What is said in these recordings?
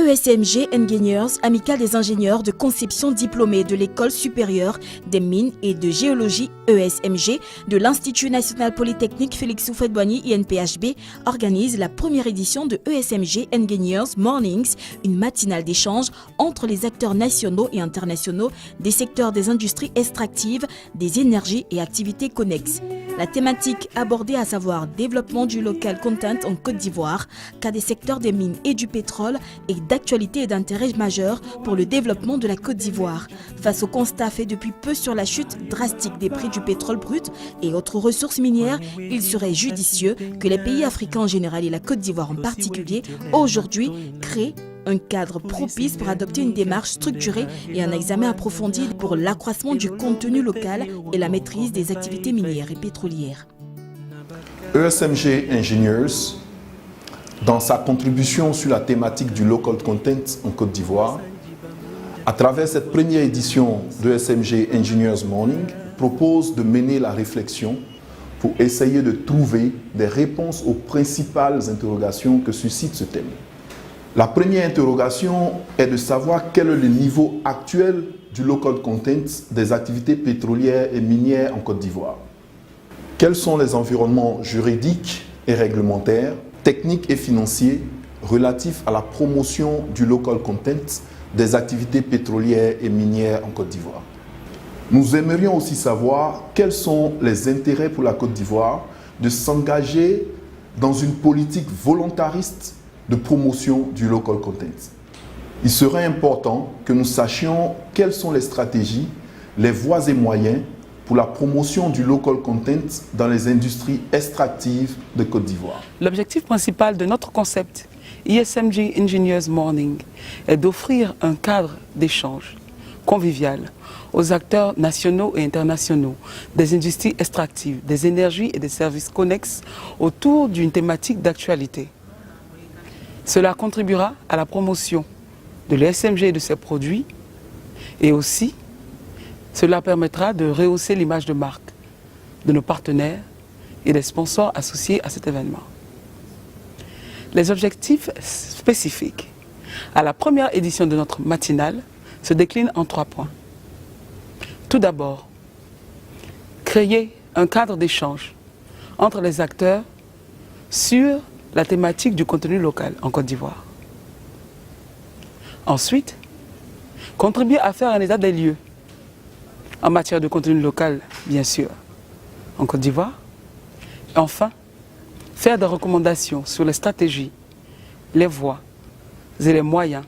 ESMG Engineers, amicale des ingénieurs de conception diplômés de l'École supérieure des mines et de géologie ESMG de l'Institut national polytechnique Félix Houphouët-Boigny INPHB, organise la première édition de ESMG Engineers Mornings, une matinale d'échange entre les acteurs nationaux et internationaux des secteurs des industries extractives, des énergies et activités connexes. La thématique abordée, à savoir développement du local content en Côte d'Ivoire, cas des secteurs des mines et du pétrole, est d'actualité et d'intérêt majeur pour le développement de la Côte d'Ivoire. Face au constat fait depuis peu sur la chute drastique des prix du pétrole brut et autres ressources minières, il serait judicieux que les pays africains en général et la Côte d'Ivoire en particulier, aujourd'hui, créent un cadre propice pour adopter une démarche structurée et un examen approfondi pour l'accroissement du contenu local et la maîtrise des activités minières et pétrolières. ESMG Engineers, dans sa contribution sur la thématique du local content en Côte d'Ivoire, à travers cette première édition de ESMG Engineers Morning, propose de mener la réflexion pour essayer de trouver des réponses aux principales interrogations que suscite ce thème. La première interrogation est de savoir quel est le niveau actuel du local content des activités pétrolières et minières en Côte d'Ivoire. Quels sont les environnements juridiques et réglementaires, techniques et financiers relatifs à la promotion du local content des activités pétrolières et minières en Côte d'Ivoire. Nous aimerions aussi savoir quels sont les intérêts pour la Côte d'Ivoire de s'engager dans une politique volontariste de promotion du local content. Il serait important que nous sachions quelles sont les stratégies, les voies et moyens pour la promotion du local content dans les industries extractives de Côte d'Ivoire. L'objectif principal de notre concept ESMG Engineers Morning est d'offrir un cadre d'échange convivial aux acteurs nationaux et internationaux des industries extractives, des énergies et des services connexes autour d'une thématique d'actualité. Cela contribuera à la promotion de l'ESMG et de ses produits et aussi cela permettra de rehausser l'image de marque de nos partenaires et des sponsors associés à cet événement. Les objectifs spécifiques à la première édition de notre matinale se déclinent en 3 points. Tout d'abord, créer un cadre d'échange entre les acteurs sur la thématique du contenu local en Côte d'Ivoire. Ensuite, contribuer à faire un état des lieux en matière de contenu local, bien sûr, en Côte d'Ivoire. Enfin, faire des recommandations sur les stratégies, les voies et les moyens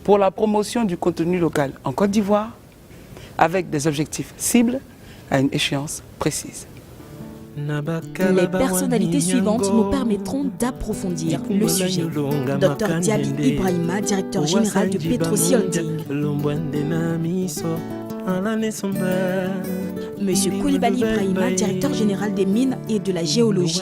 pour la promotion du contenu local en Côte d'Ivoire avec des objectifs cibles à une échéance précise. Les personnalités suivantes nous permettront d'approfondir le sujet. Dr Diaby Ibrahima, directeur général de Petrosi Holding. Monsieur Koulibaly Ibrahima, directeur général des mines et de la géologie.